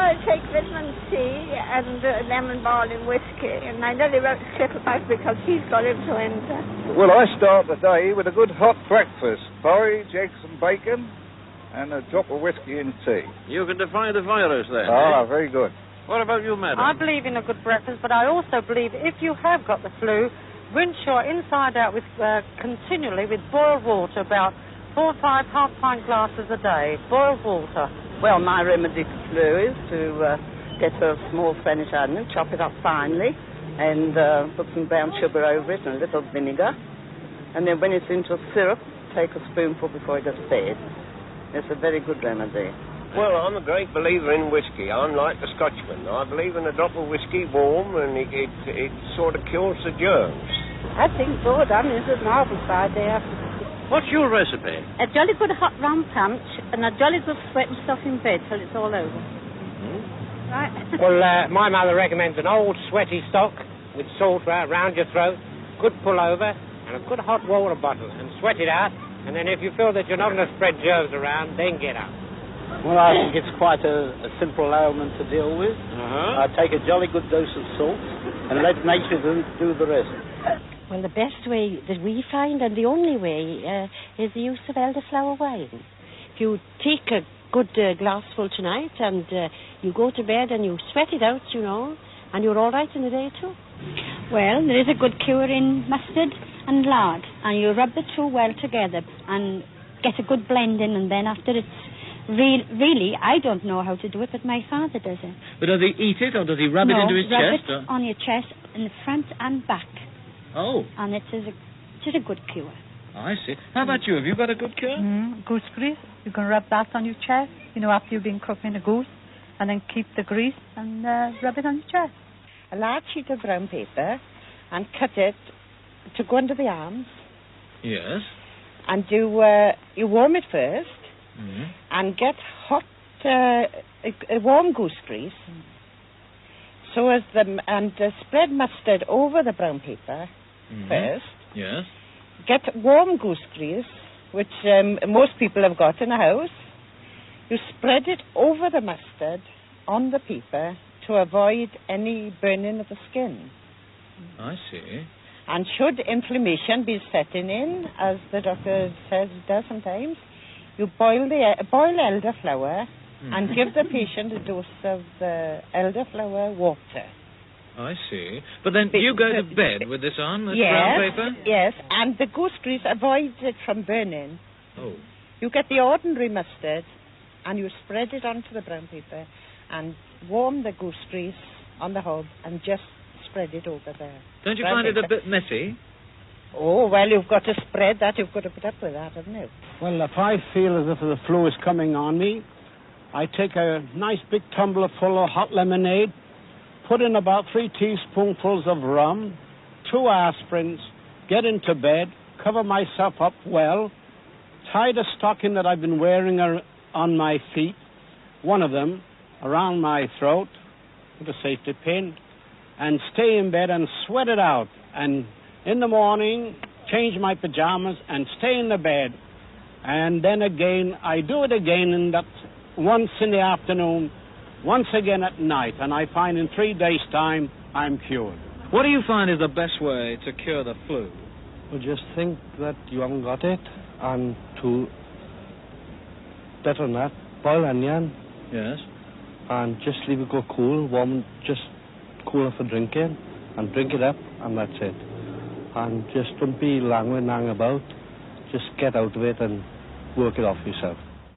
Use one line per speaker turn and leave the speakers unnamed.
I take vitamin C and lemon balm whiskey, and I nearly wrote to Cliff about it because he's got influenza.
Well, I start the day with a good hot breakfast. Porridge, eggs and bacon, and a drop of whiskey and tea.
You can defy the virus then,
Ah,
eh?
very good.
What about you, madam?
I believe in a good breakfast, but I also believe if you have got the flu, rinse your inside out with continually with boiled water, about 4 or 5 half-pint glasses a day. Boiled water.
Well, my remedy for flu is to get a small Spanish onion, chop it up finely, and put some brown sugar over it and a little vinegar. And then when it's into a syrup, take a spoonful before you go to bed. It's a very good remedy.
Well, I'm a great believer in whiskey. I'm like the Scotchman. I believe in a drop of whiskey warm, and it sort of kills the germs.
I think so. That is a marvellous idea.
What's your recipe?
A jolly good hot rum punch and a jolly good sweat and stuff in bed till it's all over.
Mm-hmm.
Right?
Well, my mother recommends an old sweaty stock with salt round your throat, good pullover, and a good hot water bottle, and sweat it out, and then if you feel that you're not going to spread germs around, then get up.
Well, I think it's quite a simple ailment to deal with. I take a jolly good dose of salt and let nature do the rest.
Well, the best way that we find, and the only way, is the use of elderflower wine. If you take a good glassful tonight and you go to bed and you sweat it out, you know, and you're all right in a day or two.
Well, there is a good cure in mustard and lard, and you rub the two well together and get a good blend in, and then after it's really, I don't know how to do it, but my father does it.
But does he eat it, or does he rub it into his chest?
No, rub it on your chest, in the front and back.
Oh.
And it is a good cure.
I see. How about you? Have you got a good cure?
Goose grease. You can rub that on your chest, you know, after you've been cooking a goose, and then keep the grease and rub it on your chest.
A large sheet of brown paper, and cut it to go under the arms.
Yes.
And you warm it first, and get hot, a warm goose grease. So as spread mustard over the brown paper first.
Yes.
Get warm goose grease, which most people have got in the house. You spread it over the mustard on the paper to avoid any burning of the skin.
I see.
And should inflammation be setting in, as the doctor says it does sometimes, you boil elderflower and give the patient a dose of elderflower water.
I see. But then you go to bed with this on, this brown paper?
Yes, and the goose grease avoids it from burning.
Oh.
You get the ordinary mustard and you spread it onto the brown paper and warm the goose grease on the hob and just spread it over there.
Don't you find it a bit messy?
Oh, well, you've got to spread that. You've got to put up with that, haven't you?
Well, if I feel as if the flu is coming on me, I take a nice big tumbler full of hot lemonade, put in about 3 teaspoonfuls of rum, 2 aspirins, get into bed, cover myself up well, tie the stocking that I've been wearing on my feet, one of them, around my throat with a safety pin, and stay in bed and sweat it out. And in the morning, change my pajamas and stay in the bed. And then again, I do it again in that once in the afternoon, once again at night. And I find in 3 days' time, I'm cured.
What do you find is the best way to cure the flu?
Well, just think that you haven't got it, and to better than that, boil onion.
Yes.
And just leave it go cool, warm, just cool enough for drinking, and drink it up, and that's it. And just don't be languid, hang about. Just get out of it and work it off yourself.